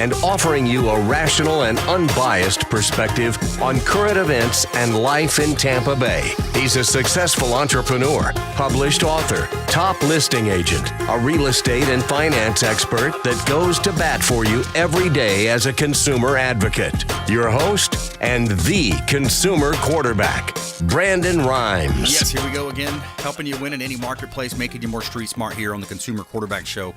and offering you a rational and unbiased perspective on current events and life in Tampa Bay. He's a successful entrepreneur, published author, top listing agent, a real estate and finance expert that goes to bat for you every day as a consumer advocate. Your host and the consumer quarterback, Brandon Rhymes. Yes, here we go again, helping you win in any marketplace, making you more street smart here on the Consumer Quarterback Show.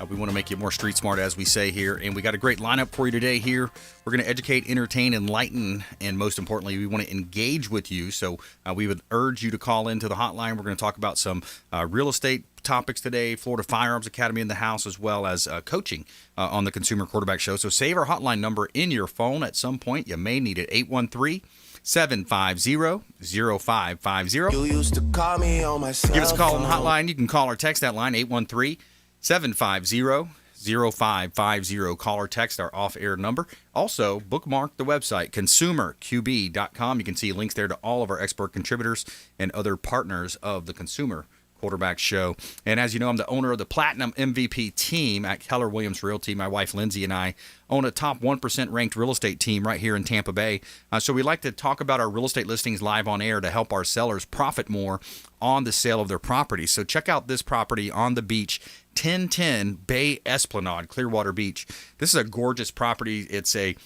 We want to make you more street smart, as we say here, and we got a great lineup for you today here. We're going to educate, entertain, enlighten, and most importantly, we want to engage with you. So we would urge you to call into the hotline. We're going to talk about some real estate topics today, Florida Firearms Academy in the house, as well as coaching on the Consumer Quarterback Show. So save our hotline number in your phone at some point. You may need it, 813-750-0550. You used to call me on my cell Give us a call on the phone. hotline. You can call or text that line, 813-750-0550. Call or text our off-air number. Also, bookmark the website, consumerqb.com. You can see links there to all of our expert contributors and other partners of the Consumer Quarterback Show. And as you know, I'm the owner of the Platinum MVP team at Keller Williams Realty. My wife Lindsay and I own a top 1% ranked real estate team right here in Tampa Bay. So we like to talk about our real estate listings live on air to help our sellers profit more on the sale of their property. So check out this property on the beach, 1010 Bay Esplanade, Clearwater Beach. This is a gorgeous property. It's a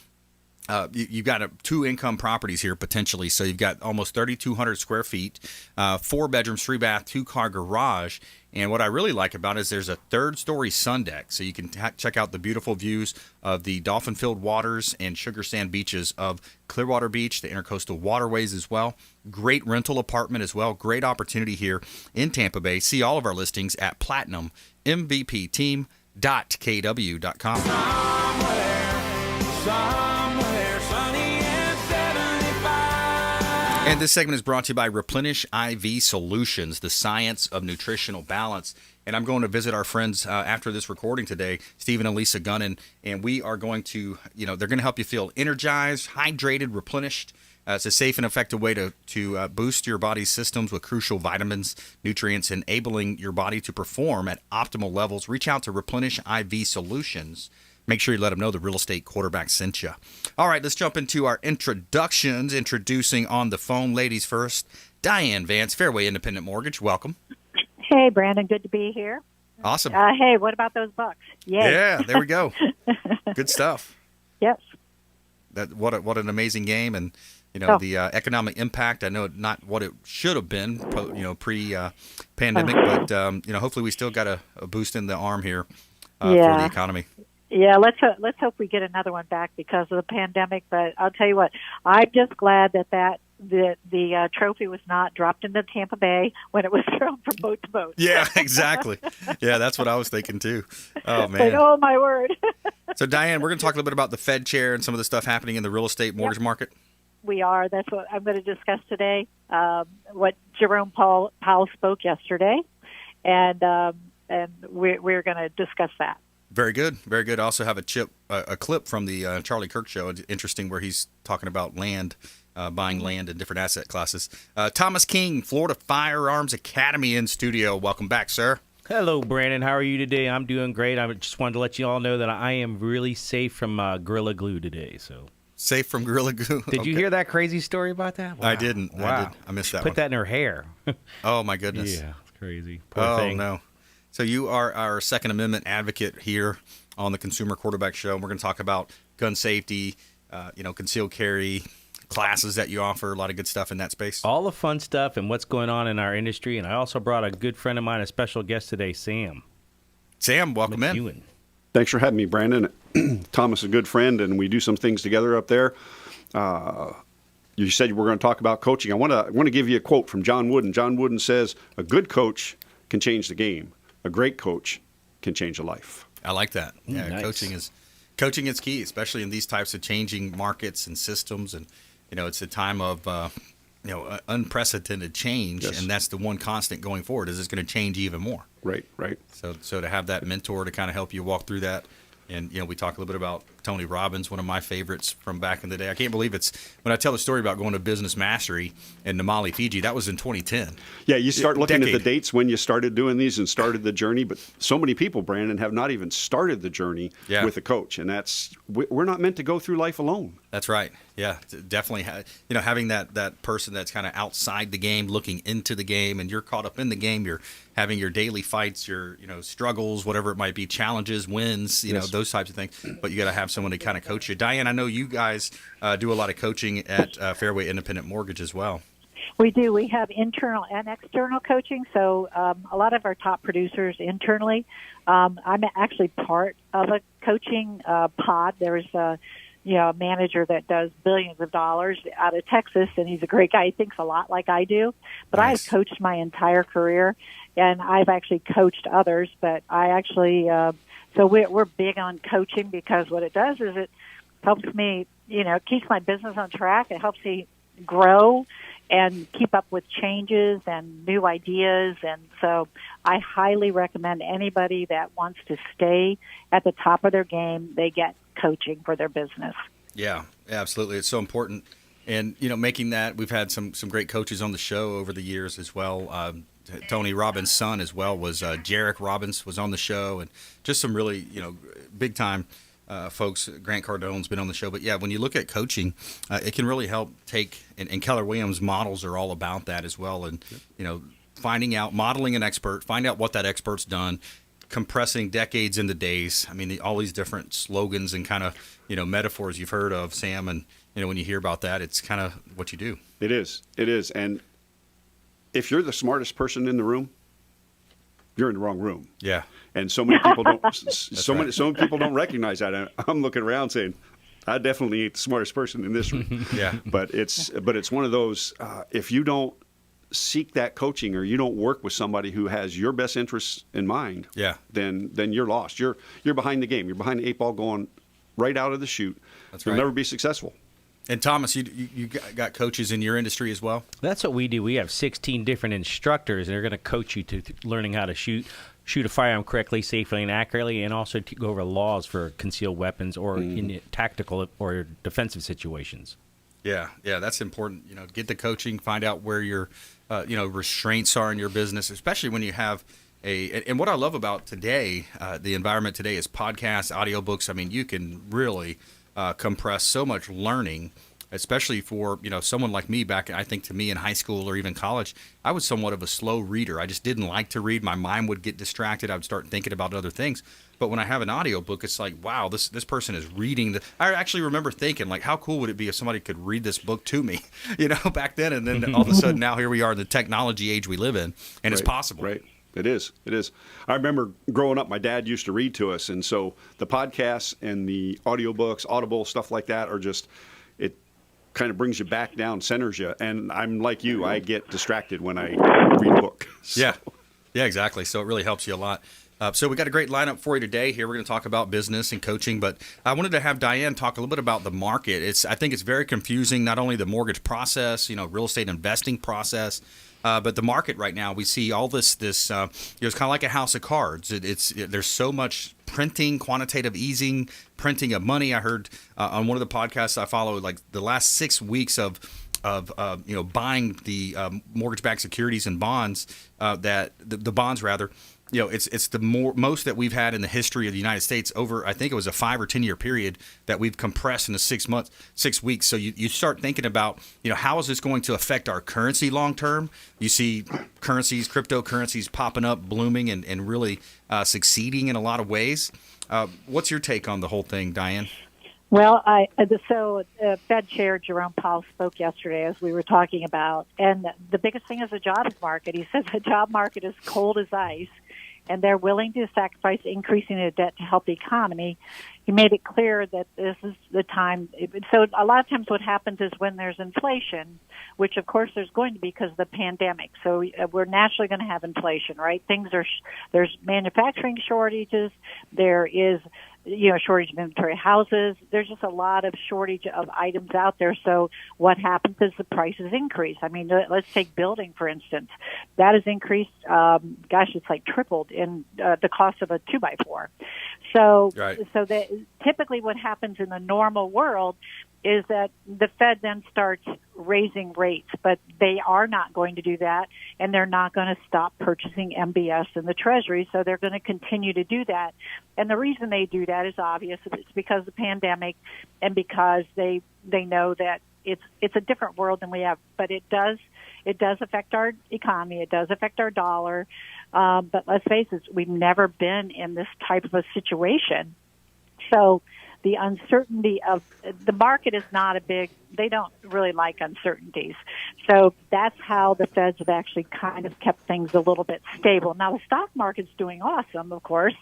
you've got two income properties here potentially. So you've got almost 3,200 square feet, 4 bedrooms, 3 bath, 2-car garage. And what I really like about it is there's a 3rd-story sun deck. So you can check out the beautiful views of the dolphin-filled waters and sugar sand beaches of Clearwater Beach, the intercoastal waterways as well. Great rental apartment as well. Great opportunity here in Tampa Bay. See all of our listings at platinummvpteam.kw.com. Somewhere sunny and 75. And this segment is brought to you by Replenish IV Solutions, the science of nutritional balance. And I'm going to visit our friends after this recording today, Stephen and Lisa Gunnan, and we are going to, they're going to help you feel energized, hydrated, replenished. It's a safe and effective way to boost your body's systems with crucial vitamins, nutrients, enabling your body to perform at optimal levels. Reach out to Replenish IV Solutions. Make sure you let them know the real estate quarterback sent you. All right, let's jump into our introductions. Introducing on the phone, ladies first, DIANE VANCE, Fairway Independent Mortgage. Welcome. Hey, Brandon, good to be here. Awesome. Hey, what about those Bucks? Yay. Yeah, there we go. Good stuff. Yes. What an amazing game, and the economic impact. I know not what it should have been, pre-pandemic, but hopefully we still got a boost in the arm here for the economy. Yeah, let's hope we get another one back because of the pandemic. But I'll tell you what, I'm just glad that the trophy was not dropped into Tampa Bay when it was thrown from boat to boat. Yeah, exactly. Yeah, that's what I was thinking too. Oh man. Like, oh my word. So Diane, we're going to talk a little bit about the Fed chair and some of the stuff happening in the real estate mortgage market. We are. That's what I'm going to discuss today. What Jerome Powell spoke yesterday, and we're going to discuss that. Very good. Very good. I also have a clip from the Charlie Kirk show. It's interesting, where he's talking about land, buying land in different asset classes. Thomas King, Florida Firearms Academy in studio. Welcome back, sir. Hello, Brandon. How are you today? I'm doing great. I just wanted to let you all know that I am really safe from Gorilla Glue today. So safe from Gorilla Glue. Did you hear that crazy story about that? Wow. I didn't. Wow. I missed that Put one. that in her hair. Oh, my goodness. Yeah, it's crazy. Poor thing. No. So you are our Second Amendment advocate here on the Consumer Quarterback Show. We're going to talk about gun safety, concealed carry classes that you offer, a lot of good stuff in that space. All the fun stuff and what's going on in our industry. And I also brought a good friend of mine, a special guest today, Sam. Sam, welcome McKeown. in. Thanks for having me, Brandon. Thomas is a good friend, and we do some things together up there. You said we're going to talk about coaching. I want to give you a quote from John Wooden. John Wooden says, "A good coach can change the game. A great coach can change a life." I like that. Yeah, nice. Coaching is key, especially in these types of changing markets and systems. And it's a time of unprecedented change, Yes. and that's the one constant going forward. Is it's going to change even more. Right. So to have that mentor to kind of help you walk through that, and we talk a little bit about Tony Robbins, one of my favorites from back in the day. I can't believe it's when I tell the story about going to Business Mastery in Namale, Fiji. That was in 2010. Yeah, you start looking at the dates when you started doing these and started the journey, but so many people, Brandon, have not even started the journey with a coach, and we're not meant to go through life alone. That's right. Yeah, definitely. Having that person that's kind of outside the game, looking into the game, and you're caught up in the game. You're having your daily fights, your struggles, whatever it might be, challenges, wins, those types of things. But you got to have someone to kind of coach you. Diane, I know you guys do a lot of coaching at Fairway Independent Mortgage as well. We do. We have internal and external coaching. So a lot of our top producers internally. I'm actually part of a coaching pod. There's a manager that does billions of dollars out of Texas, and he's a great guy. He thinks a lot like I do. But Nice. I've coached my entire career, and I've actually coached others. But I actually, so we're big on coaching because what it does is it helps me, it keeps my business on track. It helps me grow and keep up with changes and new ideas. And so I highly recommend anybody that wants to stay at the top of their game, they get coaching for their business. Yeah, absolutely. It's so important. And, making that, we've had some great coaches on the show over the years as well. Tony Robbins' son as well was Jarek Robbins was on the show, and just some really, big time folks. Grant Cardone's been on the show. But, yeah, when you look at coaching, it can really help take, and Keller Williams models are all about that as well. And, finding out, modeling an expert, find out what that expert's done, compressing decades into days. I mean, all these different slogans and kind of, metaphors you've heard of, Sam. And, when you hear about that, it's kind of what you do. It is. And if you're the smartest person in the room, you're in the wrong room. Yeah. And so many people don't. so many people don't recognize that. I'm looking around saying, I definitely ain't the smartest person in this room. Yeah. But it's one of those. If you don't seek that coaching, or you don't work with somebody who has your best interests in mind, then you're lost. You're behind the game. You're behind the 8 ball, going right out of the chute. That's You'll right. never be successful. And Thomas, you got coaches in your industry as well? That's what we do. We have 16 different instructors, and they're going to coach you to learning how to shoot a firearm correctly, safely, and accurately, and also to go over laws for concealed weapons or in tactical or defensive situations. Yeah, that's important. Get the coaching, find out where your restraints are in your business, especially when you have and what I love about today, the environment today is podcasts, audiobooks. I mean, you can really compress so much learning, especially for someone like me back. I think to me in high school or even college, I was somewhat of a slow reader. I just didn't like to read. My mind would get distracted. I would start thinking about other things. But when I have an audiobook, it's like, wow, this person is reading. I actually remember thinking, like, how cool would it be if somebody could read this book to me, back then. And then all of a sudden now here we are in the technology age we live in, and it's possible. Right. It is. I remember growing up, my dad used to read to us. And so the podcasts and the audiobooks, Audible, stuff like that are just, it kind of brings you back down, centers you. And I'm like you, I get distracted when I read a book. So. Yeah, exactly. So it really helps you a lot. So we got a great lineup for you today. Here we're going to talk about business and coaching, but I wanted to have Diane talk a little bit about the market. I think it's very confusing, not only the mortgage process, real estate investing process, but the market right now. We see all this. It's kind of like a house of cards. There's so much printing, quantitative easing, printing of money. I heard on one of the podcasts I follow, like the last 6 weeks of buying the mortgage-backed securities and bonds, that the bonds rather. It's the most that we've had in the history of the United States over, I think it was a 5 or 10 year period that we've compressed into 6 weeks. So you start thinking about, how is this going to affect our currency long term? You see cryptocurrencies popping up, blooming, and really succeeding in a lot of ways. What's your take on the whole thing, Diane? Well, Fed Chair Jerome Powell spoke yesterday, as we were talking about, and the biggest thing is the jobs market. He says the job market is cold as ice, and they're willing to sacrifice increasing the debt to help the economy. He made it clear that this is the time. So a lot of times what happens is when there's inflation, which of course there's going to be because of the pandemic. So we're naturally going to have inflation, right? There's manufacturing shortages. There is shortage of inventory houses. There's just a lot of shortage of items out there. So what happens is the prices increase. I mean, let's take building, for instance. That has increased, it's like tripled in the cost of a 2x4. So, right. so that typically what happens in the normal world is that the Fed then starts raising rates, but they are not going to do that, and they're not going to stop purchasing MBS in the Treasury, so they're going to continue to do that. And the reason they do that is obvious. It's because of the pandemic and because they know that it's a different world than we have, but it does affect our economy. It does affect our dollar. But let's face it, we've never been in this type of a situation. So the uncertainty of the market is not they don't really like uncertainties. So that's how the Feds have actually kind of kept things a little bit stable. Now, the stock market's doing awesome, of course.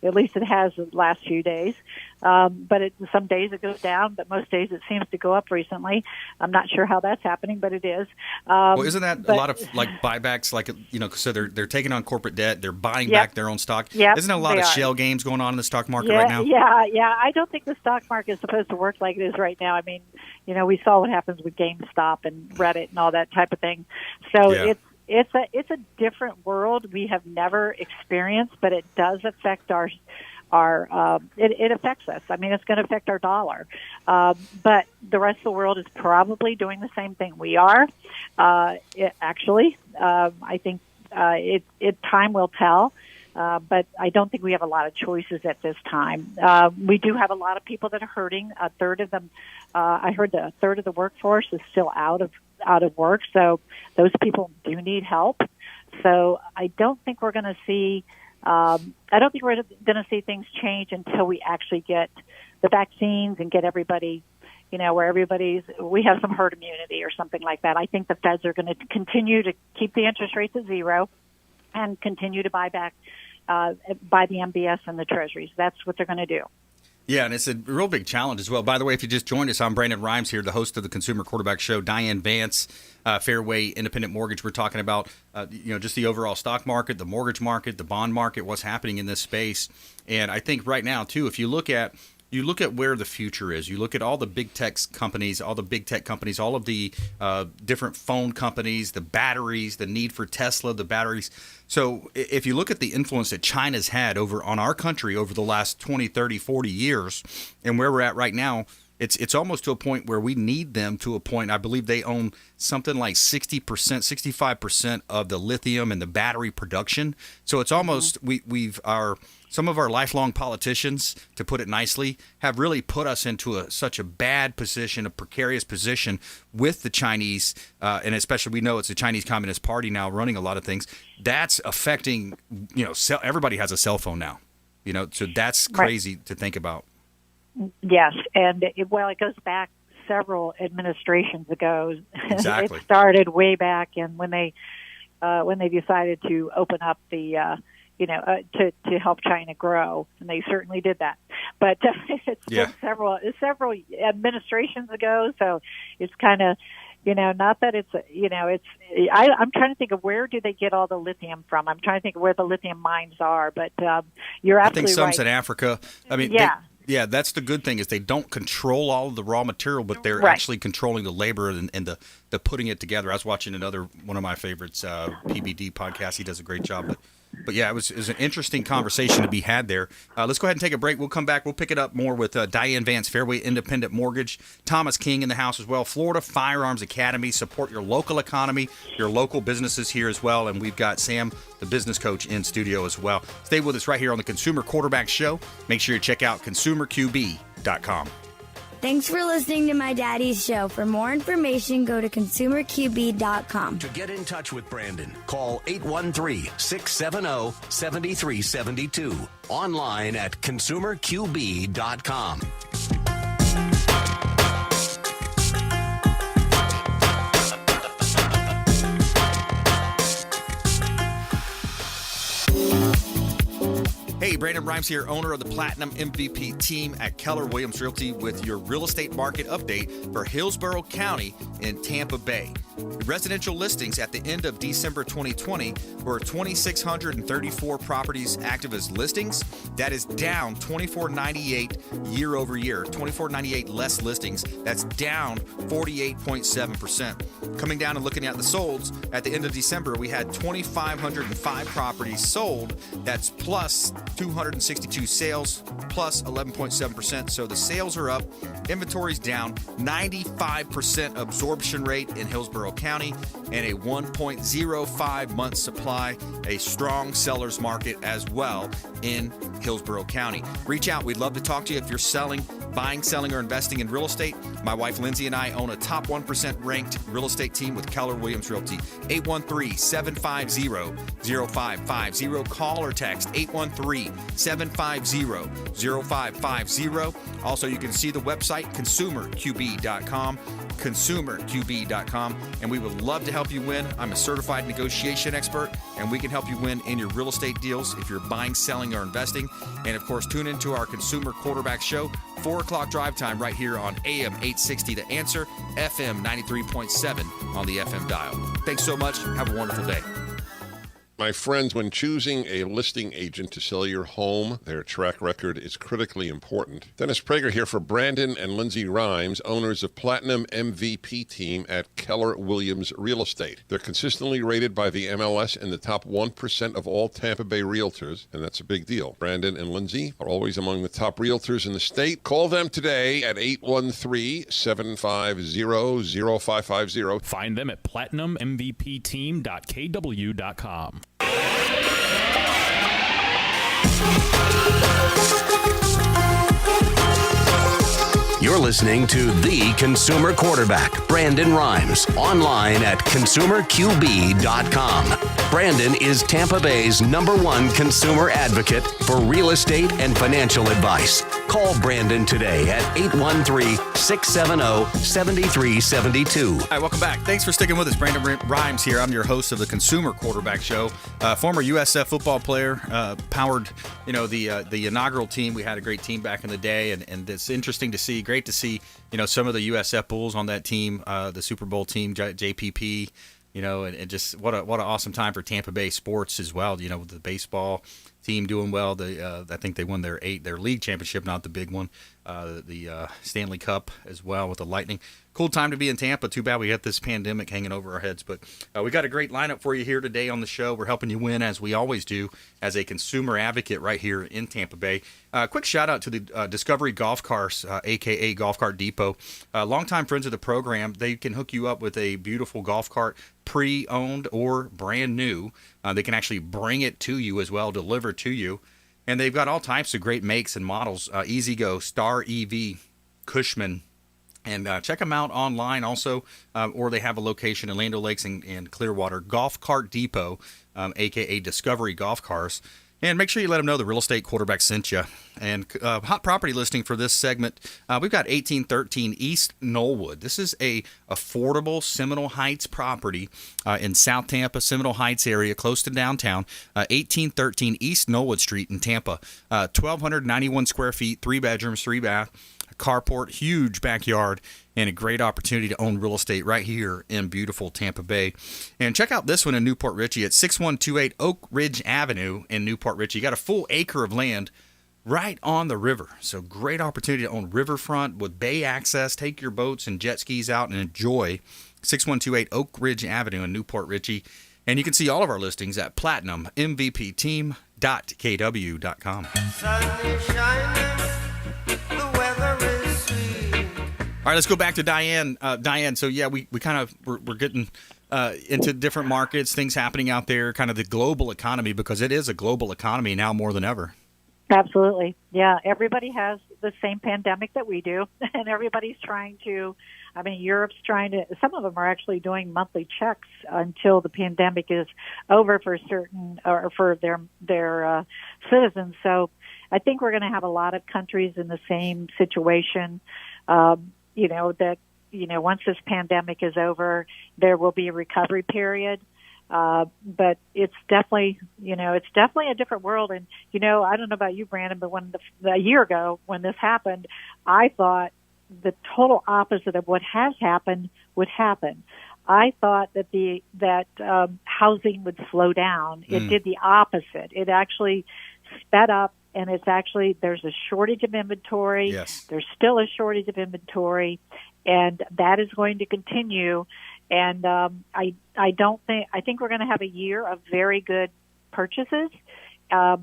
At least it has the last few days. But some days it goes down, but most days it seems to go up recently. I'm not sure how that's happening, but it is. Well, isn't that a lot of like buybacks? Like, so they're taking on corporate debt, they're buying back their own stock. Yep, isn't there a lot of shell games going on in the stock market right now? Yeah. I don't think the stock market is supposed to work like it is right now. I mean, we saw what happens with GameStop and Reddit and all that type of thing. So it's a different world we have never experienced, but it does affect it affects us. I mean, it's going to affect our dollar. But the rest of the world is probably doing the same thing we are. I think time will tell. But I don't think we have a lot of choices at this time. We do have a lot of people that are hurting. A third of them, I heard that a third of the workforce is still out of work. So those people do need help. So I don't think we're going to see. I don't think we're going to see things change until we actually get the vaccines and get everybody. Where we have some herd immunity or something like that. I think the Feds are going to continue to keep the interest rates at zero and continue to buy the MBS and the Treasuries. That's what they're going to do. Yeah, and it's a real big challenge as well. By the way, if you just joined us, I'm Brandon Rhymes here, the host of the Consumer Quarterback Show. DIANE, VANCE, Fairway, Independent Mortgage. We're talking about just the overall stock market, the mortgage market, the bond market, what's happening in this space. And I think right now, too, if you look at where the future is. You look at all the big tech companies, all of the different phone companies, the batteries, the need for Tesla, the batteries. So if you look at the influence that China's had on our country over the last 20, 30, 40 years and where we're at right now, it's almost to a point where we need them to a point. I believe they own something like 60%, 65% of the lithium and the battery production. So it's almost some of our lifelong politicians, to put it nicely, have really put us into such a bad position, a precarious position with the Chinese, and especially we know it's the Chinese Communist Party now running a lot of things. That's affecting, everybody has a cell phone now, so that's crazy to think about. Yes, and it goes back several administrations ago. Exactly. It started way back when they decided to open up the to help China grow, and they certainly did that. But it's been several administrations ago, so it's kind of not that I'm trying to think of where do they get all the lithium from. I'm trying to think of where the lithium mines are, but you're absolutely right. I think some's in Africa. I mean, yeah. That's the good thing is they don't control all of the raw material, but they're actually controlling the labor and the putting it together. I was watching one of my favorites, PBD podcast. He does a great job. But yeah, it was an interesting conversation to be had there. Let's go ahead and take a break. We'll come back. We'll pick it up more with DIANE, VANCE, Fairway, Independent Mortgage, Thomas King in the house as well. Florida Firearms Academy. Support your local economy, your local businesses here as well. And we've got Sam, the business coach, in studio as well. Stay with us right here on the Consumer Quarterback Show. Make sure you check out consumerqb.com. Thanks for listening to my daddy's show. For more information, go to consumerqb.com. To get in touch with Brandon, call 813-670-7372. Online at consumerqb.com. Hey, Brandon Rhymes here, owner of the Platinum MVP team at Keller Williams Realty with your real estate market update for Hillsborough County in Tampa Bay. Residential listings at the end of December 2020 were 2,634 properties active as listings. That is down 2,498 year over year, 2,498 less listings. That's down 48.7%. Coming down and looking at the solds, at the end of December, we had 2,505 properties sold. That's plus 262 sales, plus 11.7%. So the sales are up, inventory's down, 95% absorption rate in Hillsborough County, and a 1.05 month supply, a strong seller's market as well in Hillsborough County. Reach out. We'd love to talk to you if you're selling, buying, selling, or investing in real estate. My wife Lindsay and I own a top 1% ranked real estate team with Keller Williams Realty. 813-750-0550. Call or text 813-750-0550. Also, you can see the website consumerqb.com. consumerqb.com, and we would love to help you win. I'm a certified negotiation expert, and we can help you win in your real estate deals if you're buying, selling, or investing. And of course, tune into our Consumer Quarterback Show, 4 o'clock drive time right here on AM 860 The Answer, FM 93.7 on the FM dial. Thanks so much. Have a wonderful day. My friends, when choosing a listing agent to sell your home, their track record is critically important. Dennis Prager here for Brandon and Lindsay Rhymes, owners of Platinum MVP team at Keller Williams Real Estate. They're consistently rated by the MLS in the top 1% of all Tampa Bay realtors, and that's a big deal. Brandon and Lindsay are always among the top realtors in the state. Call them today at 813-750-0550. Find them at platinummvpteam.kw.com. You're listening to The Consumer Quarterback, Brandon Rhymes, online at consumerqb.com. Brandon is Tampa Bay's #1 consumer advocate for real estate and financial advice. Call Brandon today at 813-670-7372. All right, welcome back. Thanks for sticking with us. Brandon Rhymes here. I'm your host of the Consumer Quarterback Show. Former USF football player, powered, the inaugural team. We had a great team back in the day, and it's interesting to see, great to see, some of the USF Bulls on that team, the Super Bowl team, JPP, and just what an awesome time for Tampa Bay sports as well. With the baseball team doing well. I think they won their league championship, not the big one, the Stanley Cup as well with the Lightning. Cool time to be in Tampa. Too bad we got this pandemic hanging over our heads, but we got a great lineup for you here today on the show. We're helping you win, as we always do, as a consumer advocate right here in Tampa Bay. Quick shout out to the Discovery Golf Cars, aka Golf Cart Depot. Longtime friends of the program. They can hook you up with a beautiful golf cart, pre-owned or brand new. They can actually bring it to you as well, deliver to you. And they've got all types of great makes and models. EasyGo, Star EV, Cushman. And check them out online also, or they have a location in Land O'Lakes and Clearwater. Golf Cart Depot, a.k.a. Discovery Golf Cars. And make sure you let them know the real estate quarterback sent you. And hot property listing for this segment, we've got 1813 East Knollwood. This is a affordable Seminole Heights property in South Tampa, Seminole Heights area, close to downtown. 1813 East Knollwood Street in Tampa. 1,291 square feet, 3 bedrooms, 3 bath. Carport, huge backyard, and a great opportunity to own real estate right here in beautiful Tampa Bay. And check out this one in Newport Richey at 6128 Oak Ridge Avenue in Newport Richey. You got a full acre of land right on the river. So great opportunity to own riverfront with bay access. Take your boats and jet skis out and enjoy 6128 Oak Ridge Avenue in Newport Richey. And you can see all of our listings at platinummvpteam.kw.com. Sun is shining, the weather is sweet. All right, let's go back to Diane. Diane, so yeah, we kind of we're getting into different markets, things happening out there, kind of the global economy, because it is a global economy now more than ever. Absolutely. Yeah, everybody has the same pandemic that we do, and everybody's trying to, Europe's trying to, some of them are actually doing monthly checks until the pandemic is over for certain, or for their citizens. So I think we're going to have a lot of countries in the same situation, once this pandemic is over, there will be a recovery period. But it's definitely, it's definitely a different world. And, I don't know about you, Brandon, but when a year ago when this happened, I thought the total opposite of what has happened would happen. I thought that housing would slow down. It did the opposite. It actually sped up, and there's a shortage of inventory. Yes. There's still a shortage of inventory, and that is going to continue. And I think we're going to have a year of very good purchases.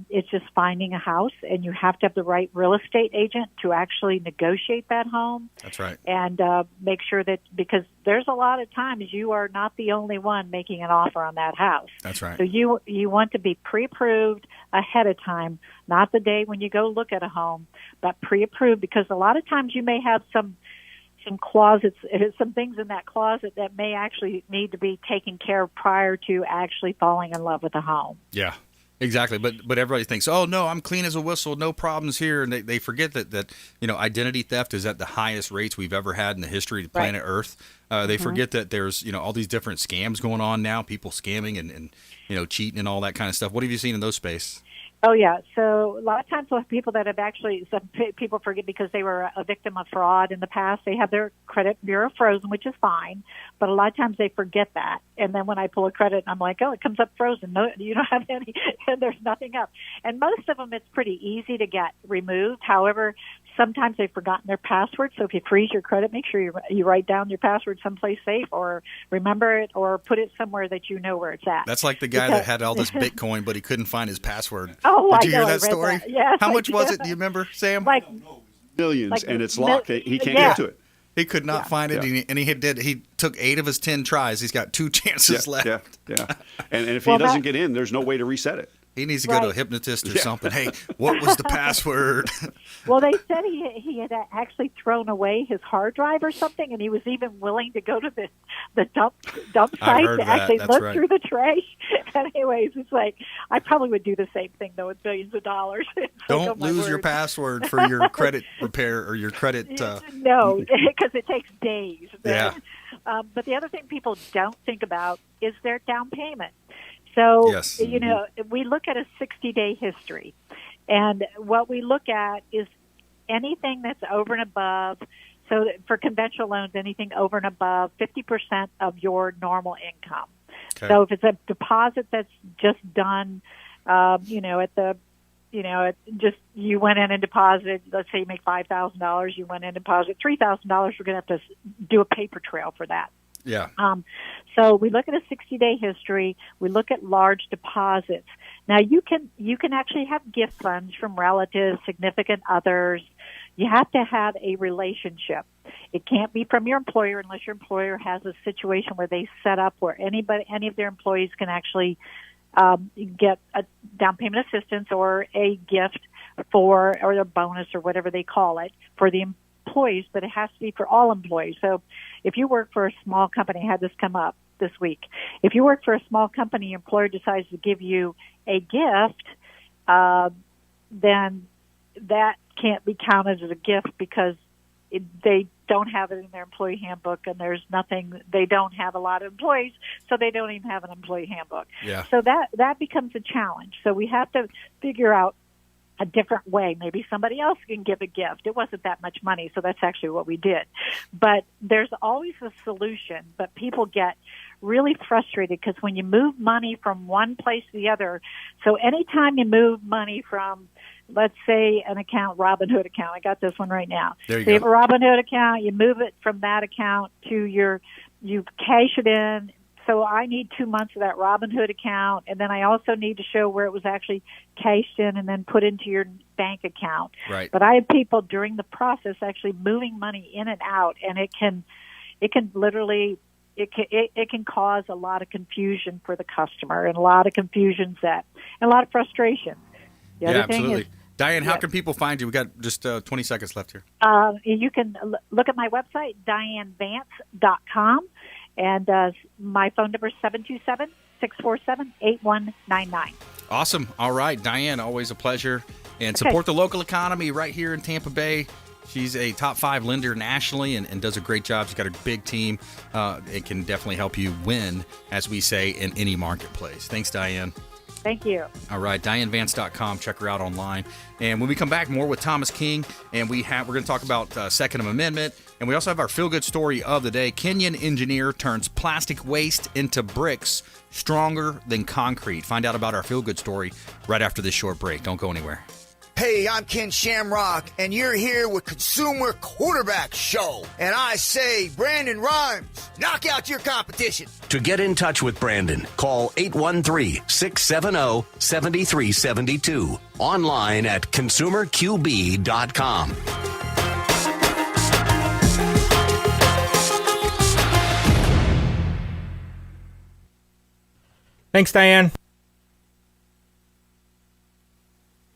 It's just finding a house, and you have to have the right real estate agent to actually negotiate that home. That's right. And make sure that, because there's a lot of times you are not the only one making an offer on that house. That's right. So you want to be pre-approved ahead of time, not the day when you go look at a home, but pre-approved, because a lot of times you may have some closets, some things in that closet that may actually need to be taken care of prior to actually falling in love with a home. Yeah. Exactly, but everybody thinks, oh no, I'm clean as a whistle, no problems here, and they forget that identity theft is at the highest rates we've ever had in the history of planet Earth. They forget that there's all these different scams going on now, people scamming and cheating and all that kind of stuff. What have you seen in those space? Oh, yeah. So a lot of times with people that have some people forget because they were a victim of fraud in the past. They have their credit bureau frozen, which is fine. But a lot of times they forget that. And then when I pull a credit, I'm like, oh, it comes up frozen. No, you don't have any, and there's nothing up. And most of them, it's pretty easy to get removed. However, sometimes they've forgotten their password. So if you freeze your credit, make sure you write down your password someplace safe, or remember it, or put it somewhere that you know where it's at. That's like the guy that had all this Bitcoin, but he couldn't find his password. Oh, did you hear that story? That. Yes, how much was it? Do you remember, Sam? Like millions, and it's locked. He can't get to it. He could not find it, and he took 8 of his 10 tries. He's got 2 chances left. Yeah. And if he doesn't get in, there's no way to reset it. He needs to go to a hypnotist or something. Hey, what was the password? Well, they said he had actually thrown away his hard drive or something, and he was even willing to go to the dump site to actually look through the trash. Anyways, it's like, I probably would do the same thing, though, with billions of dollars. Don't lose your password for your credit repair or your credit. No, because it takes days. Yeah. But the other thing people don't think about is their down payment. So, yes. We look at a 60-day history, and what we look at is anything that's over and above. So for conventional loans, anything over and above 50% of your normal income. Okay. So if it's a deposit that's just done, you went in and deposited, let's say you make $5,000, you went in and deposited $3,000, we're going to have to do a paper trail for that. Yeah. So we look at a 60-day history. We look at large deposits. Now you can actually have gift funds from relatives, significant others. You have to have a relationship. It can't be from your employer unless your employer has a situation where they set up where any of their employees can actually get a down payment assistance or a gift or a bonus or whatever they call it for the employees, but it has to be for all employees. So if you work for a small company, I had this come up this week. If you work for a small company, your employer decides to give you a gift, then that can't be counted as a gift because they don't have it in their employee handbook, and there's nothing. They don't have a lot of employees, so they don't even have an employee handbook. Yeah. So that becomes a challenge. So we have to figure out a different way. Maybe somebody else can give a gift. It wasn't that much money, so that's actually what we did. But there's always a solution, but people get really frustrated because when you move money from one place to the other, so anytime you move money from, let's say, an account, Robinhood account, I got this one right now. There you go. You have a Robinhood account, you move it from that account to you cash it in. So I need 2 months of that Robinhood account, and then I also need to show where it was actually cashed in and then put into your bank account. Right. But I have people during the process actually moving money in and out, and it can literally it can cause a lot of confusion for the customer and a lot of and a lot of frustration. The other thing absolutely. is, Diane, how can people find you? We got just 20 seconds left here. You can look at my website, DianeVance.com. And my phone number is 727-647-8199. Awesome. All right, Diane, always a pleasure. And support the local economy right here in Tampa Bay. She's a top 5 lender nationally and does a great job. She's got a big team. It can definitely help you win, as we say, in any marketplace. Thanks, Diane. Thank you. All right, DianeVance.com. Check her out online. And when we come back, more with Thomas King, and we're going to talk about Second Amendment, and we also have our feel-good story of the day. Kenyan engineer turns plastic waste into bricks stronger than concrete. Find out about our feel-good story right after this short break. Don't go anywhere. Hey, I'm Ken Shamrock, and you're here with Consumer Quarterback Show. And I say, Brandon Rhymes, knock out your competition. To get in touch with Brandon, call 813-670-7372. Online at consumerqb.com. Thanks, Diane.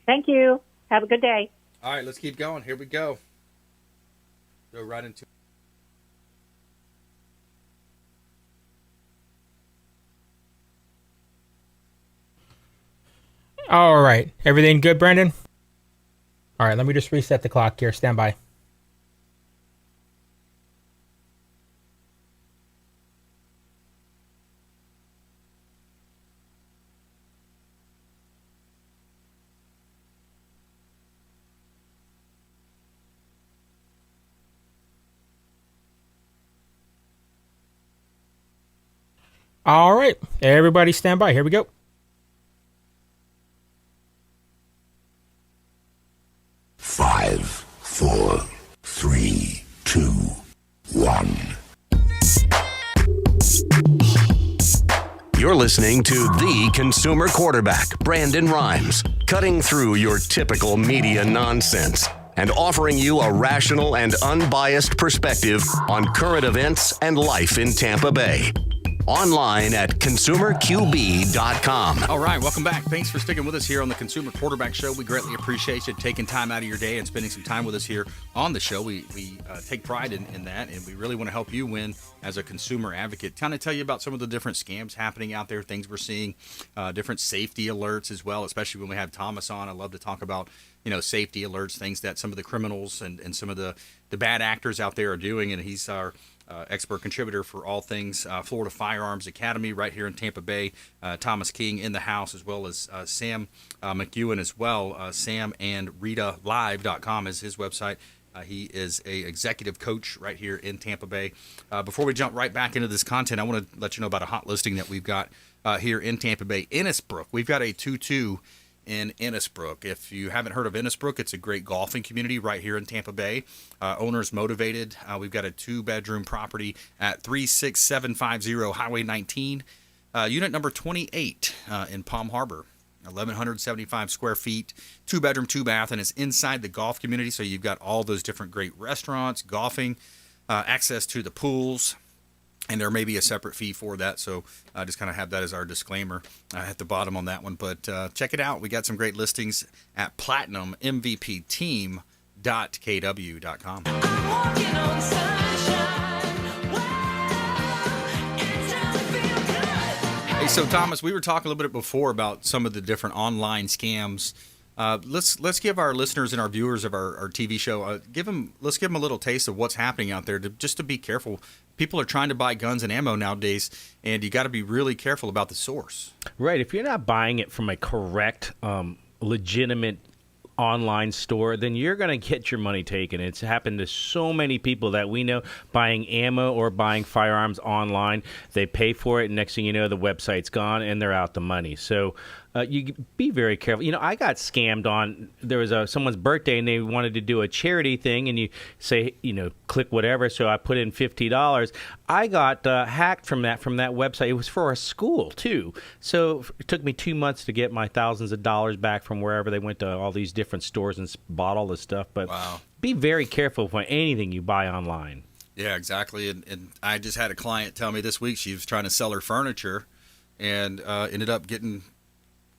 Thank you. Have a good day. All right, let's keep going. Here we go. Go right into All right. Everything good, Brandon? All right, let me just reset the clock here. Stand by. All right. Everybody stand by. Here we go. Five, four, three, two, one. You're listening to the consumer quarterback, Brandon Rhymes, cutting through your typical media nonsense and offering you a rational and unbiased perspective on current events and life in Tampa Bay. Online at consumerqb.com. All right, welcome back. Thanks for sticking with us here on the Consumer Quarterback Show. We greatly appreciate you taking time out of your day and spending some time with us here on the show. We take pride in that, and we really want to help you win as a consumer advocate. Kind of tell you about some of the different scams happening out there, things we're seeing, different safety alerts as well, especially when we have Thomas on. I love to talk about, safety alerts, things that some of the criminals and some of the bad actors out there are doing, and he's our expert contributor for all things Florida Firearms Academy right here in Tampa Bay. Thomas King in the house, as well as Sam McKeown as well. Sam and Rita Live.com is his website. He is a executive coach right here in Tampa Bay. Before we jump right back into this content, I want to let you know about a hot listing that we've got here in Tampa Bay. Innisbrook. We've got a 2-2 in Innisbrook. If you haven't heard of Innisbrook, it's a great golfing community right here in Tampa Bay. Owners motivated. We've got a 2-bedroom property at 36750 Highway 19, unit number 28 in Palm Harbor. 1,175 square feet, 2-bedroom, 2-bath, and it's inside the golf community. So you've got all those different great restaurants, golfing, access to the pools. And there may be a separate fee for that, so just kind of have that as our disclaimer at the bottom on that one. But check it out. We got some great listings at platinummvpteam.kw.com. Hey, so Thomas, we were talking a little bit before about some of the different online scams. Let's give our listeners and our viewers of our TV show let's give them a little taste of what's happening out there, just to be careful. People are trying to buy guns and ammo nowadays, and you got to be really careful about the source. Right. If you're not buying it from a correct, legitimate online store, then you're going to get your money taken. It's happened to so many people that we know buying ammo or buying firearms online. They pay for it, and next thing you know, the website's gone and they're out the money. So you be very careful. I got scammed on, there was someone's birthday and they wanted to do a charity thing, and you say, click whatever. So I put in $50. I got hacked from that website. It was for a school too. So it took me 2 months to get my thousands of dollars back from wherever they went to all these different stores and bought all this stuff. But wow. Be very careful for anything you buy online. Yeah, exactly. And I just had a client tell me this week she was trying to sell her furniture and ended up getting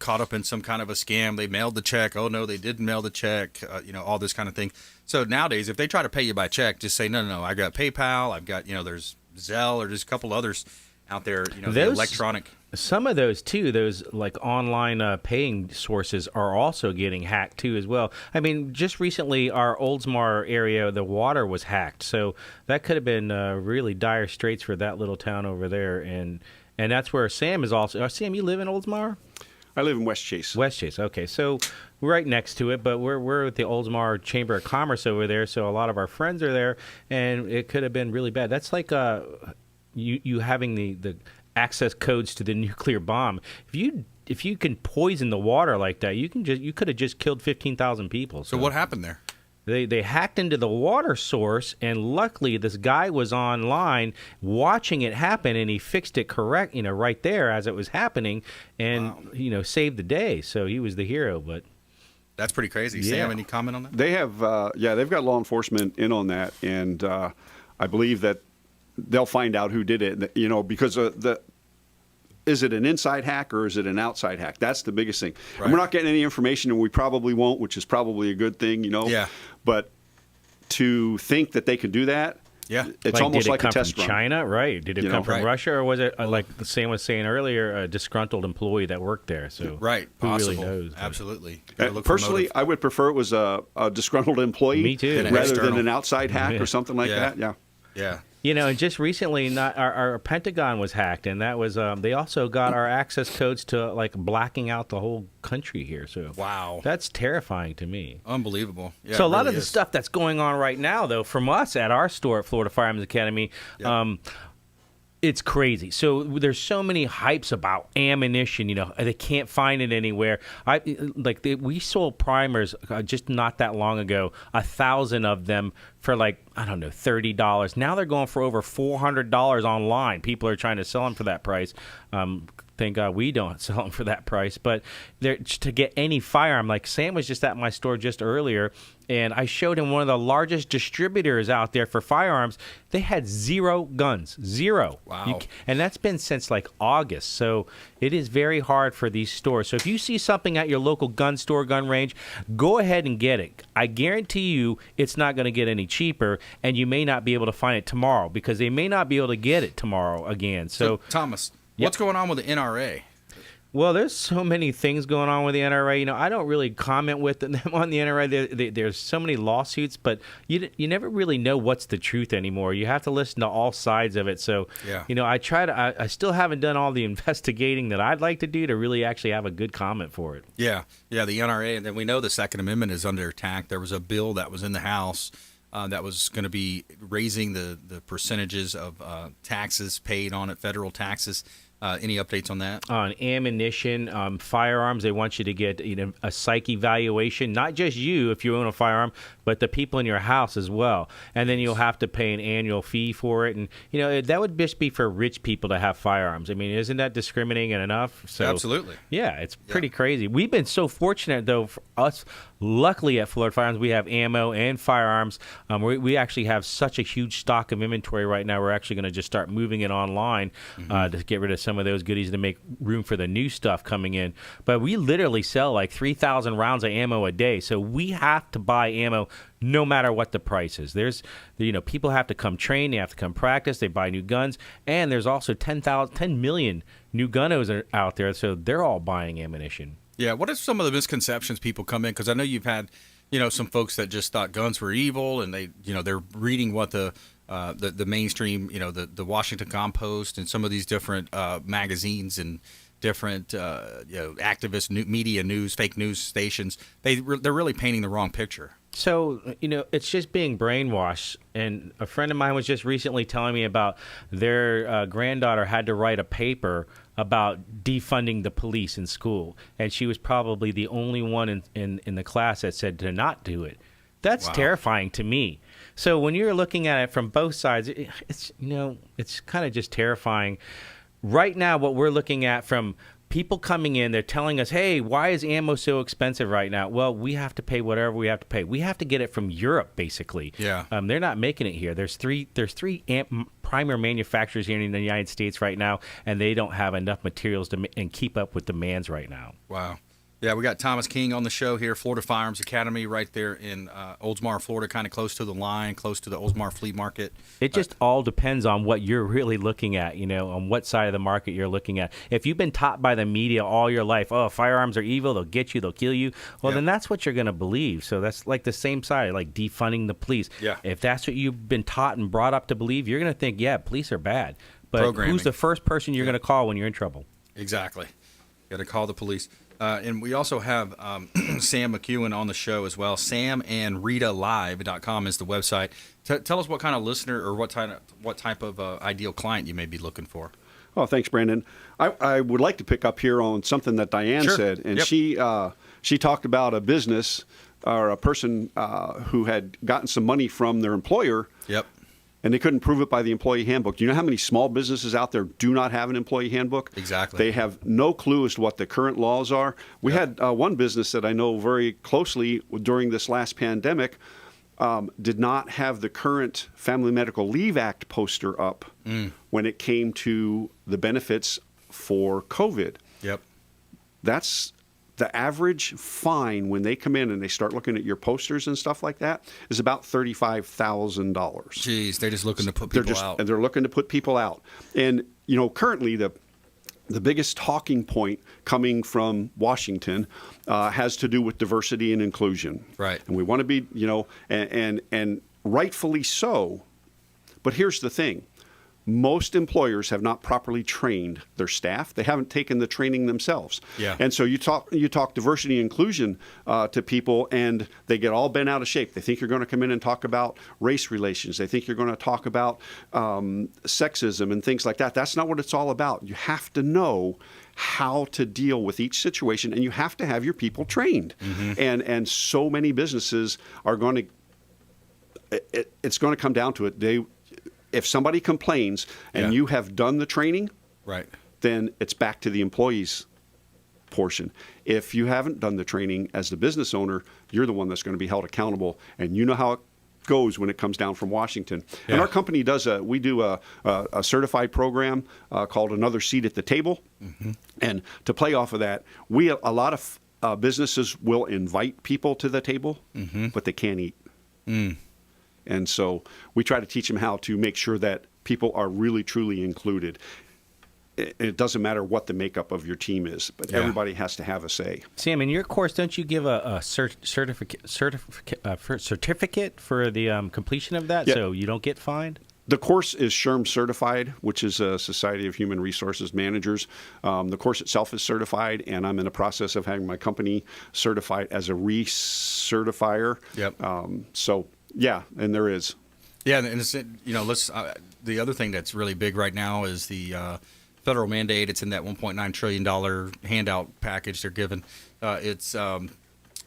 caught up in some kind of a scam. They mailed the check. Oh, no, they didn't mail the check, all this kind of thing. So nowadays, if they try to pay you by check, just say, no, I got PayPal. I've got, there's Zelle or just a couple others. out there, the electronic. Some of those too, those like online paying sources are also getting hacked too as well. I mean, just recently our Oldsmar area, the water was hacked, so that could have been really dire straits for that little town over there. And that's where Sam is also. Sam, you live in Oldsmar? I live in West Chase. West Chase, okay. So we're right next to it, but we're at the Oldsmar Chamber of Commerce over there, so a lot of our friends are there, and it could have been really bad. That's like you having the access codes to the nuclear bomb. If you can poison the water like that, you could have just killed 15,000 people. So what happened there? They hacked into the water source, and luckily this guy was online watching it happen, and he fixed it right there as it was happening, and saved the day. So he was the hero. But that's pretty crazy. Yeah. Sam, any comment on that? They have, they've got law enforcement in on that, and I believe that they'll find out who did it. Because is it an inside hack or is it an outside hack? That's the biggest thing. Right. And we're not getting any information, and we probably won't, which is probably a good thing, Yeah. But to think that they could do that, it's almost like a test run. Did it come from China, right? Did it come from Russia, or was it like Sam was saying earlier, a disgruntled employee that worked there? So right, who possible. really knows? Absolutely. Personally, I would prefer it was a disgruntled employee, me too, rather than an outside hack or something like that. Yeah. Yeah. And just recently, our Pentagon was hacked, and that was they also got our access codes to like blacking out the whole country here. So wow, that's terrifying to me. Unbelievable. Yeah, so a lot of the stuff that's going on right now, though, from us at our store at Florida Firearms Academy. It's crazy. So there's so many hypes about ammunition. They can't find it anywhere. We sold primers just not that long ago, 1,000 of them for $30. Now they're going for over $400 online. People are trying to sell them for that price. Thank God we don't sell them for that price. But to get any firearm, like Sam was just at my store just earlier, and I showed him one of the largest distributors out there for firearms. They had 0 guns. 0. Wow. And that's been since August. So it is very hard for these stores. So if you see something at your local gun store, gun range, go ahead and get it. I guarantee you it's not going to get any cheaper, and you may not be able to find it tomorrow because they may not be able to get it tomorrow again. So Thomas, what's going on with the NRA? Well, there's so many things going on with the NRA. I don't really comment with them on the NRA. There's so many lawsuits, but you never really know what's the truth anymore. You have to listen to all sides of it. So, I still haven't done all the investigating that I'd like to do to really actually have a good comment for it. Yeah, the NRA, and then we know the Second Amendment is under attack. There was a bill that was in the House that was going to be raising the percentages of taxes paid on it, federal taxes. Any updates on that? On ammunition, firearms, they want you to get a psych evaluation, not just you if you own a firearm, but the people in your house as well. And then you'll have to pay an annual fee for it. And, that would just be for rich people to have firearms. I mean, isn't that discriminating enough? So, absolutely. Yeah, it's pretty crazy. We've been so fortunate, though, for us. Luckily, at Florida Firearms, we have ammo and firearms. We actually have such a huge stock of inventory right now. We're actually going to just start moving it online to get rid of some of those goodies to make room for the new stuff coming in. But we literally sell 3,000 rounds of ammo a day. So we have to buy ammo no matter what the price is. There's, people have to come train. They have to come practice. They buy new guns. And there's also 10 million new gun owners out there. So they're all buying ammunition. Yeah, what are some of the misconceptions people come in? Because I know you've had, some folks that just thought guns were evil, and they're reading what the mainstream, the Washington Compost and some of these different magazines and different activist media news, fake news stations. They're really painting the wrong picture. So, it's just being brainwashed. And a friend of mine was just recently telling me about their granddaughter had to write a paper about defunding the police in school. And she was probably the only one in the class that said to not do it. That's terrifying to me. So when you're looking at it from both sides, it's kind of just terrifying. Right now, what we're looking at from people coming in, they're telling us, hey, why is ammo so expensive right now? Well, we have to pay whatever we have to pay. We have to get it from Europe, basically. Yeah. They're not making it here. There's three primer manufacturers here in the United States right now, and they don't have enough materials to and keep up with demands right now. Wow. Yeah, we got Thomas King on the show here, Florida Firearms Academy, right there in Oldsmar, Florida, kind of close to the line, close to the Oldsmar Flea Market. It just all depends on what you're really looking at, on what side of the market you're looking at. If you've been taught by the media all your life, oh, firearms are evil, they'll get you, they'll kill you, well, then that's what you're going to believe. So that's like the same side, like defunding the police. Yeah. If that's what you've been taught and brought up to believe, you're going to think, yeah, police are bad. But who's the first person you're going to call when you're in trouble? Exactly. Got to call the police. And we also have Sam McKeown on the show as well. SamandRitaLive.com is the website. Tell us what kind of listener or what type of ideal client you may be looking for. Oh, thanks, Brandon. I would like to pick up here on something that Diane said, and she talked about a business or a person who had gotten some money from their employer. Yep. And they couldn't prove it by the employee handbook. Do you know how many small businesses out there do not have an employee handbook? Exactly. They have no clue as to what the current laws are. We had one business that I know very closely during this last pandemic did not have the current Family Medical Leave Act poster up when it came to the benefits for COVID. Yep. That's the average fine when they come in and they start looking at your posters and stuff like that is about $35,000. Jeez, they're just looking to put people out. And they're looking to put people out. And, currently the biggest talking point coming from Washington has to do with diversity and inclusion. Right. And we want to be, and rightfully so. But here's the thing. Most employers have not properly trained their staff. They haven't taken the training themselves. Yeah. And so you talk diversity and inclusion to people, and they get all bent out of shape. They think you're going to come in and talk about race relations. They think you're going to talk about sexism and things like that. That's not what it's all about. You have to know how to deal with each situation, and you have to have your people trained. Mm-hmm. And so many businesses are going to. It's going to come down to it. If somebody complains and you have done the training, right, then it's back to the employees portion. If you haven't done the training as the business owner, you're the one that's going to be held accountable, and you know how it goes when it comes down from Washington. Yeah. And our company we do a certified program called Another Seat at the Table. Mm-hmm. And to play off of that, a lot of businesses will invite people to the table, but they can't eat. And so we try to teach them how to make sure that people are really, truly included. It doesn't matter what the makeup of your team is, but everybody has to have a say. Sam, in your course, don't you give a certificate for the completion of that so you don't get fined? The course is SHRM certified, which is a Society of Human Resources Managers. The course itself is certified, and I'm in the process of having my company certified as a recertifier. Yep. Yeah, and there is. Yeah, and it's, the other thing that's really big right now is the federal mandate. It's in that $1.9 trillion handout package they're giving. It's the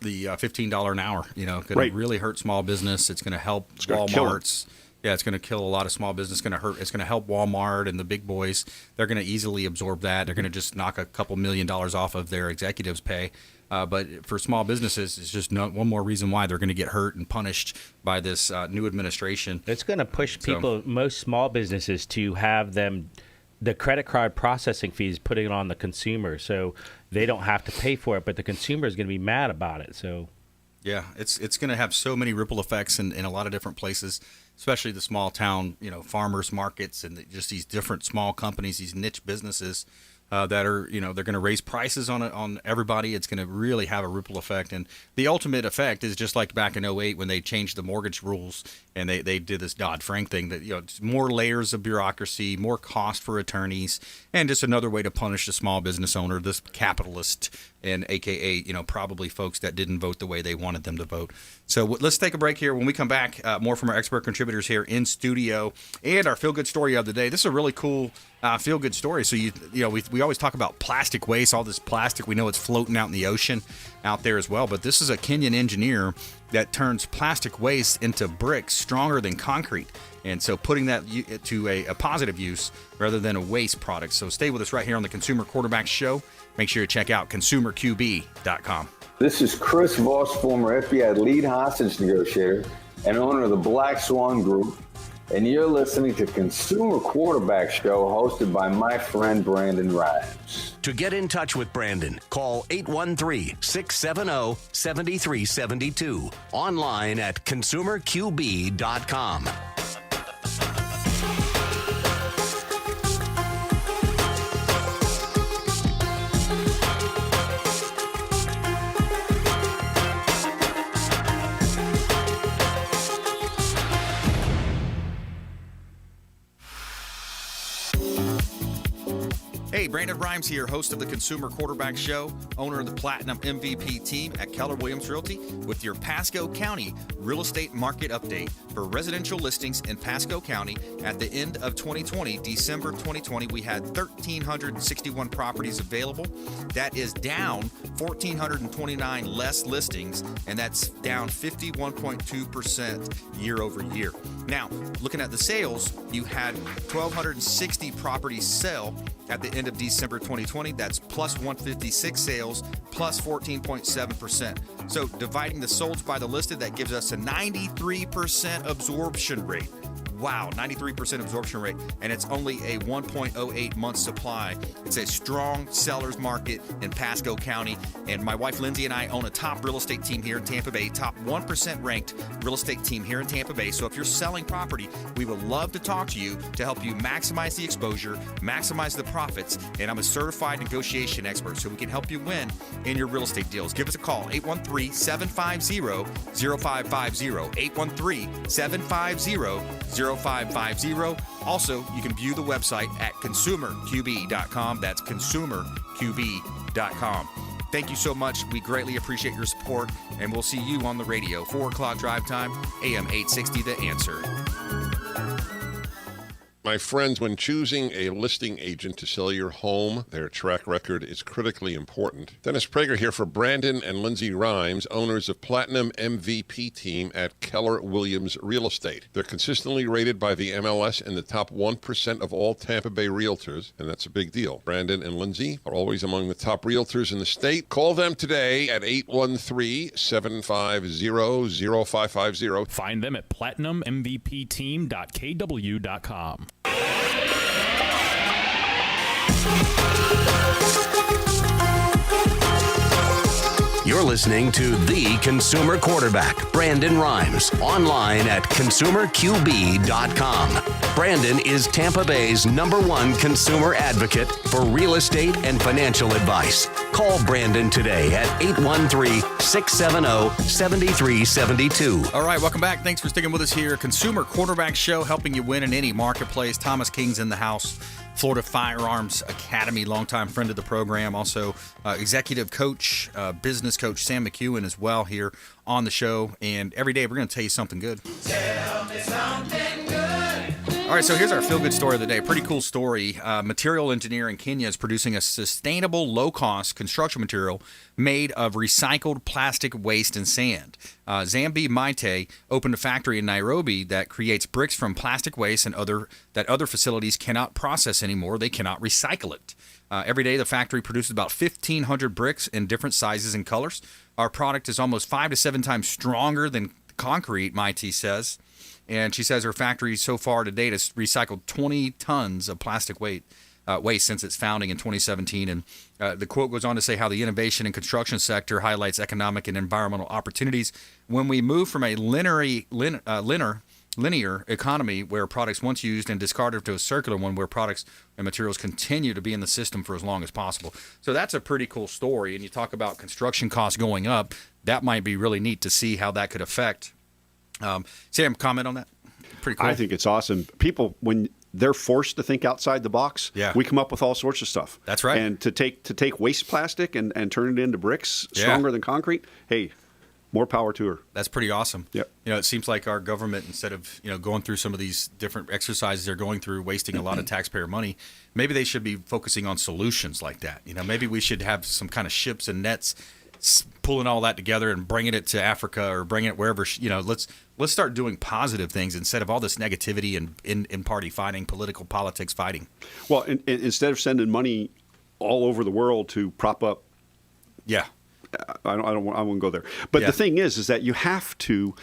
$15 an hour. Going to really hurt small business. It's going to help Walmart's. Yeah, it's going to kill a lot of small business. It's going to help Walmart and the big boys. They're going to easily absorb that. They're going to just knock a couple $1 million off of their executives' pay. But for small businesses, it's just one more reason why they're going to get hurt and punished by this new administration. It's going to push most small businesses, to have the credit card processing fees putting it on the consumer, so they don't have to pay for it, but the consumer is going to be mad about it. So, yeah, it's going to have so many ripple effects in a lot of different places, especially the small town, farmers markets and just these different small companies, these niche businesses. That are, they're going to raise prices on everybody. It's going to really have a ripple effect. And the ultimate effect is just like back in 2008 when they changed the mortgage rules and they did this Dodd-Frank thing that, it's more layers of bureaucracy, more cost for attorneys, and just another way to punish the small business owner, this capitalist, and AKA, probably folks that didn't vote the way they wanted them to vote. So let's take a break here. When we come back, more from our expert contributors here in studio and our feel-good story of the day. This is a really cool feel-good story. So, we always talk about plastic waste, all this plastic. We know it's floating out in the ocean out there as well. But this is a Kenyan engineer that turns plastic waste into bricks stronger than concrete. And so putting that to a positive use rather than a waste product. So stay with us right here on the Consumer Quarterback Show. Make sure you check out consumerqb.com. This is Chris Voss, former FBI lead hostage negotiator and owner of the Black Swan Group. And you're listening to Consumer Quarterback Show hosted by my friend Brandon Rhymes. To get in touch with Brandon, call 813-670-7372. Online at consumerqb.com. Hey, Brandon Rhymes here, host of the Consumer Quarterback Show, owner of the Platinum MVP team at Keller Williams Realty, with your Pasco County real estate market update for residential listings in Pasco County. At the end of 2020, December 2020, we had 1,361 properties available. That is down 1,429 less listings, and that's down 51.2% year over year. Now, looking at the sales, you had 1,260 properties sell at the end of December 2020. That's plus 156 sales, plus 14.7%. So dividing the solds by the listed, that gives us a 93% absorption rate. Wow, 93% absorption rate, and it's only a 1.08 month supply. It's a strong seller's market in Pasco County, and my wife Lindsay and I own a top real estate team here in Tampa Bay, top 1% ranked real estate team here in Tampa Bay. So if you're selling property, we would love to talk to you to help you maximize the exposure, maximize the profits, and I'm a certified negotiation expert, so we can help you win in your real estate deals. Give us a call, 813-750-0550, 813-750-0550. Also, you can view the website at consumerqb.com. That's consumerqb.com. Thank you so much. We greatly appreciate your support, and we'll see you on the radio. 4 o'clock drive time, AM 860, The Answer. My friends, when choosing a listing agent to sell your home, their track record is critically important. Dennis Prager here for Brandon and Lindsay Rhymes, owners of Platinum MVP team at Keller Williams Real Estate. They're consistently rated by the MLS in the top 1% of all Tampa Bay realtors, and that's a big deal. Brandon and Lindsay are always among the top realtors in the state. Call them today at 813-750-0550. Find them at platinummvpteam.kw.com. You're listening to The Consumer Quarterback, Brandon Rhymes, online at consumerqb.com. Brandon is Tampa Bay's #1 consumer advocate for real estate and financial advice. Call Brandon today at 813-670-7372. All right, welcome back. Thanks for sticking with us here. Consumer Quarterback Show, helping you win in any marketplace. Thomas King's in the house. Florida Firearms Academy, longtime friend of the program. Also, executive coach, business coach Sam McKeown as well here on the show. And every day we're going to tell you something good. Tell me something good. All right, so here's our feel-good story of the day. Pretty cool story. Material engineer in Kenya is producing a sustainable, low-cost construction material made of recycled plastic waste and sand. Zambi Maite opened a factory in Nairobi that creates bricks from plastic waste and other facilities cannot process anymore. They cannot recycle it. Every day, the factory produces about 1,500 bricks in different sizes and colors. Our product is almost 5 to 7 times stronger than concrete, Maite says. And she says her factory so far to date has recycled 20 tons of plastic waste since its founding in 2017. And the quote goes on to say how the innovation and construction sector highlights economic and environmental opportunities. When we move from a linear economy where products once used and discarded to a circular one where products and materials continue to be in the system for as long as possible. So that's a pretty cool story. And you talk about construction costs going up. That might be really neat to see how that could affect. Sam, comment on that? Pretty cool. I think it's awesome. People, when they're forced to think outside the box, we come up with all sorts of stuff. That's right. And to take waste plastic and turn it into bricks stronger than concrete, hey, more power to her. That's pretty awesome. Yep. You know, it seems like our government, instead of going through some of these different exercises they're going through, wasting a lot of taxpayer money, maybe they should be focusing on solutions like that. Maybe we should have some kind of ships and nets pulling all that together and bringing it to Africa or bringing it wherever. Let's start doing positive things instead of all this negativity and in party fighting, politics fighting. Well, instead of sending money all over the world to prop up I won't go there. But the thing is that you have to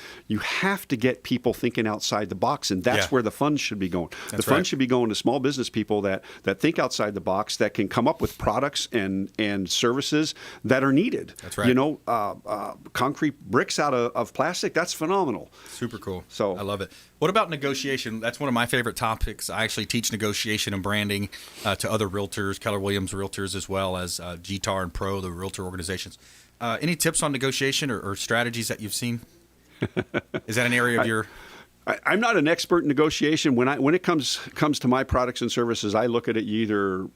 get people thinking outside the box, and that's where the funds should be going. The funds should be going to small business people that think outside the box, that can come up with products and services that are needed. That's right. Concrete bricks out of plastic, that's phenomenal. Super cool. So I love it. What about negotiation? That's one of my favorite topics. I actually teach negotiation and branding to other realtors, Keller Williams realtors, as well as GTAR and Pro, the realtor organizations. Any tips on negotiation or strategies that you've seen? Is that an area of your... I'm not an expert in negotiation. When it comes to my products and services, I look at it, you either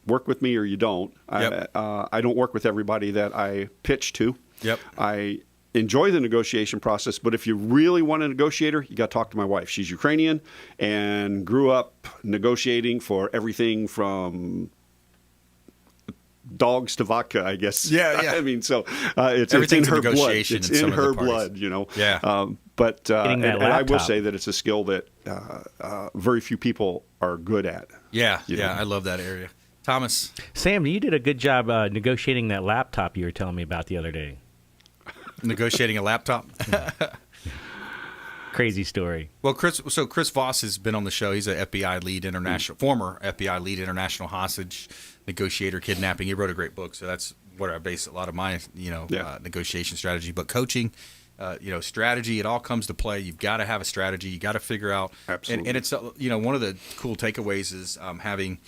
work with me or you don't. Yep. I don't work with everybody that I pitch to. Yep. I enjoy the negotiation process, but if you really want a negotiator, you got to talk to my wife. She's Ukrainian and grew up negotiating for everything from dogs to vodka, I guess. Yeah. I mean, so it's in her blood. It's in her blood, Yeah. But and I will laptop. say that it's a skill that very few people are good at. Yeah. I love that area. Thomas. Sam, you did a good job negotiating that laptop you were telling me about the other day. Negotiating a laptop. Crazy story. Well, Chris Voss has been on the show. He's a FBI lead former FBI lead international hostage negotiator, kidnapping. He wrote a great book, so that's where I base a lot of my negotiation strategy. But coaching, strategy, it all comes to play. You've got to have a strategy. You got to figure out. Absolutely. And it's one of the cool takeaways is having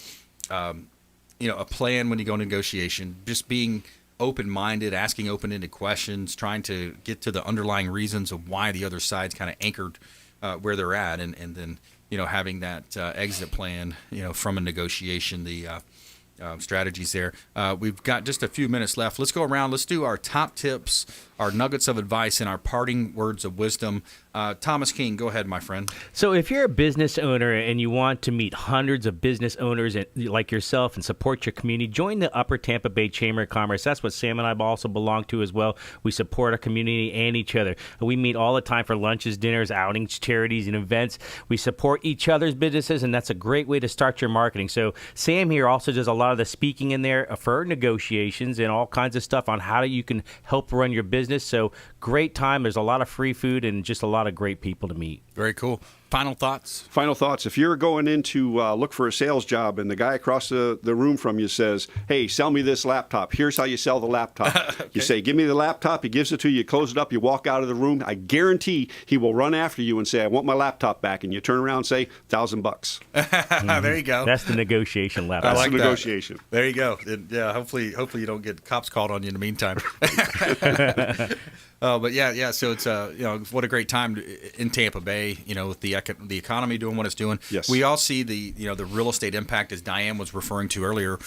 a plan when you go into negotiation. Just being open-minded, asking open-ended questions, trying to get to the underlying reasons of why the other side's kind of anchored where they're at, and then having that exit plan from a negotiation, the strategies there. We've got just a few minutes left. Let's go around. Let's do our top tips, our nuggets of advice, and our parting words of wisdom. Thomas King, go ahead, my friend. So if you're a business owner and you want to meet hundreds of business owners like yourself and support your community, join the Upper Tampa Bay Chamber of Commerce. That's what Sam and I also belong to as well. We support our community and each other. We meet all the time for lunches, dinners, outings, charities, and events. We support each other's businesses, and that's a great way to start your marketing. So Sam here also does a lot of the speaking in there for negotiations and all kinds of stuff on how you can help run your business. So great time. There's a lot of free food and just a lot of great people to meet. Very cool. Final thoughts? Final thoughts. If you're going in to look for a sales job and the guy across the room from you says, hey, sell me this laptop. Here's how you sell the laptop. Okay. You say, give me the laptop. He gives it to you. You close it up. You walk out of the room. I guarantee he will run after you and say, I want my laptop back. And you turn around and say, $1,000. There you go. That's the negotiation laptop. That's the negotiation. There you go. Yeah, hopefully you don't get cops called on you in the meantime. But yeah. So it's what a great time in Tampa Bay. With the economy doing what it's doing. Yes. We all see the real estate impact, as Diane was referring to earlier.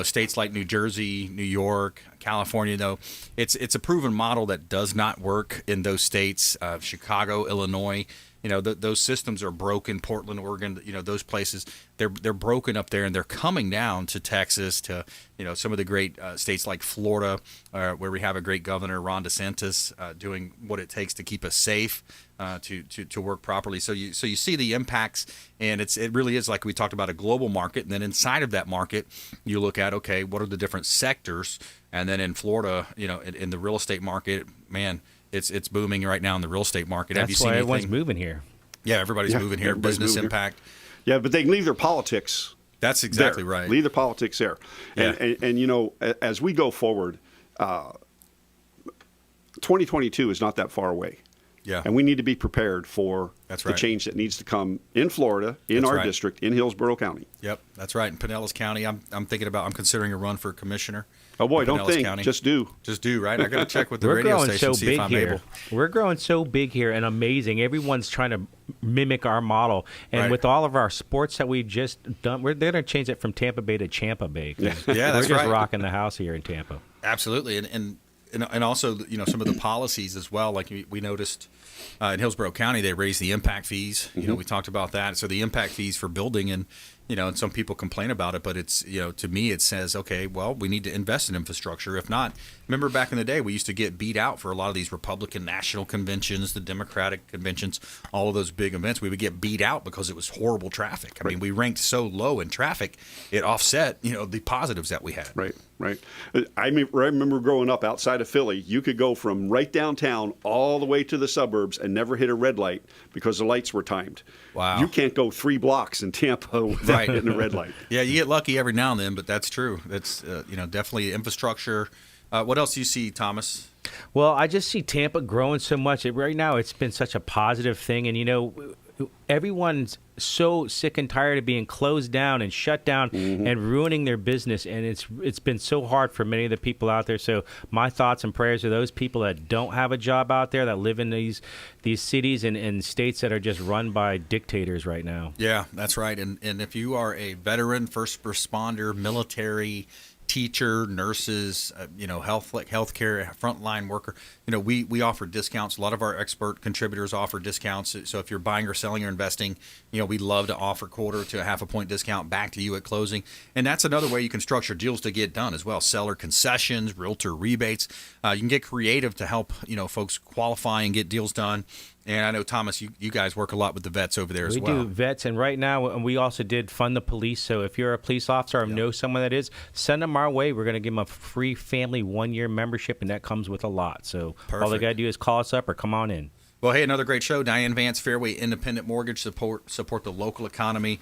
States like New Jersey, New York, California, though, it's a proven model that does not work in those states. Chicago, Illinois. Those systems are broken. Portland, Oregon, those places, they're broken up there, and they're coming down to Texas, to some of the great states like Florida, where we have a great governor, Ron DeSantis, doing what it takes to keep us safe, to work properly. So you see the impacts, and it really is, like we talked about, a global market. And then inside of that market, you look at, okay, what are the different sectors? And then in Florida, in the real estate market, man, it's booming right now in the real estate market. That's Have you seen why everyone's anything? moving here. Yeah, everybody's moving here. Business moving impact. Here. Yeah, but they can leave their politics. That's exactly there. right. Leave their politics there. Yeah. And as we go forward, 2022 is not that far away. Yeah. And we need to be prepared for That's the right. change that needs to come in Florida, in That's our right. district, in Hillsborough County. Yep, that's right. In Pinellas County, I'm considering a run for commissioner. Oh boy, in don't Pinellas think, County. just do. Just do, right? I got to check with the We're radio growing station so see big if I'm here. able. We're growing so big here and amazing. Everyone's trying to mimic our model. And Right. with all of our sports that we've just done, they're going to change it from Tampa Bay to Champa Bay. Yeah, We're that's just right. rocking the house here in Tampa. Absolutely, and also some of the policies as well. Like we noticed in Hillsborough County, they raised the impact fees. We talked about that. So the impact fees for building in and some people complain about it, but it's, to me, it says, okay, well, we need to invest in infrastructure. If not, remember back in the day, we used to get beat out for a lot of these Republican national conventions, the Democratic conventions, all of those big events. We would get beat out because it was horrible traffic. I mean, we ranked so low in traffic, it offset, the positives that we had. Right. I remember growing up outside of Philly, you could go from right downtown all the way to the suburbs and never hit a red light because the lights were timed. Wow. You can't go 3 blocks in Tampa without hitting a red light. Yeah, you get lucky every now and then, but that's true. That's, definitely infrastructure. What else do you see, Thomas? Well, I just see Tampa growing so much. Right now, it's been such a positive thing. And, everyone's so sick and tired of being closed down and shut down and ruining their business. And it's been so hard for many of the people out there. So my thoughts and prayers are those people that don't have a job out there, that live in these cities and states that are just run by dictators right now. Yeah, that's right. And if you are a veteran, first responder, military, teacher, nurses, healthcare, frontline worker, we offer discounts. A lot of our expert contributors offer discounts. So if you're buying or selling or investing, we love to offer quarter to a half a point discount back to you at closing. And that's another way you can structure deals to get done as well. Seller concessions, realtor rebates. You can get creative to help, folks qualify and get deals done. And I know, Thomas, you guys work a lot with the vets over there as well. We do vets, and right now we also did fund the police. So if you're a police officer or know someone that is, send them our way. We're going to give them a free family 1-year membership, and that comes with a lot. So all they got to do is call us up or come on in. Well, hey, another great show. DIANE, VANCE, Fairway, Independent Mortgage, support the local economy.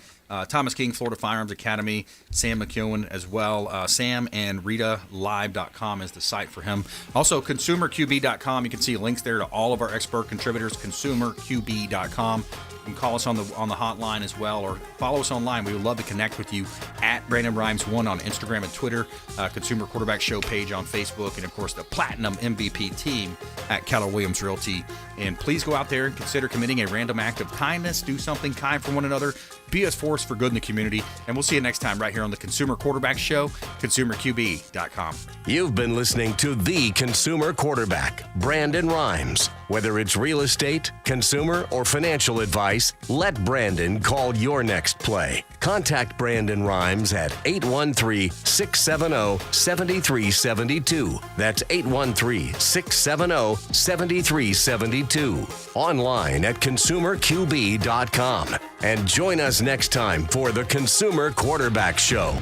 Thomas King, Florida Firearms Academy, Sam McKeown as well. Sam and Rita live.com is the site for him. Also, consumerqb.com. You can see links there to all of our expert contributors, consumerqb.com. You can call us on the hotline as well, or follow us online. We would love to connect with you at Brandon Rhymes 1 on Instagram and Twitter, Consumer Quarterback Show page on Facebook, and of course the Platinum MVP team at Keller Williams Realty. And please go out there and consider committing a random act of kindness. Do something kind for one another. Be a force for good in the community. And we'll see you next time right here on the Consumer Quarterback Show, consumerqb.com. You've been listening to The Consumer Quarterback, Brandon Rhymes. Whether it's real estate, consumer, or financial advice, let Brandon call your next play. Contact Brandon Rhymes at 813-670-7372. That's 813-670-7372. Online at consumerqb.com. And join us next time for the Consumer Quarterback Show.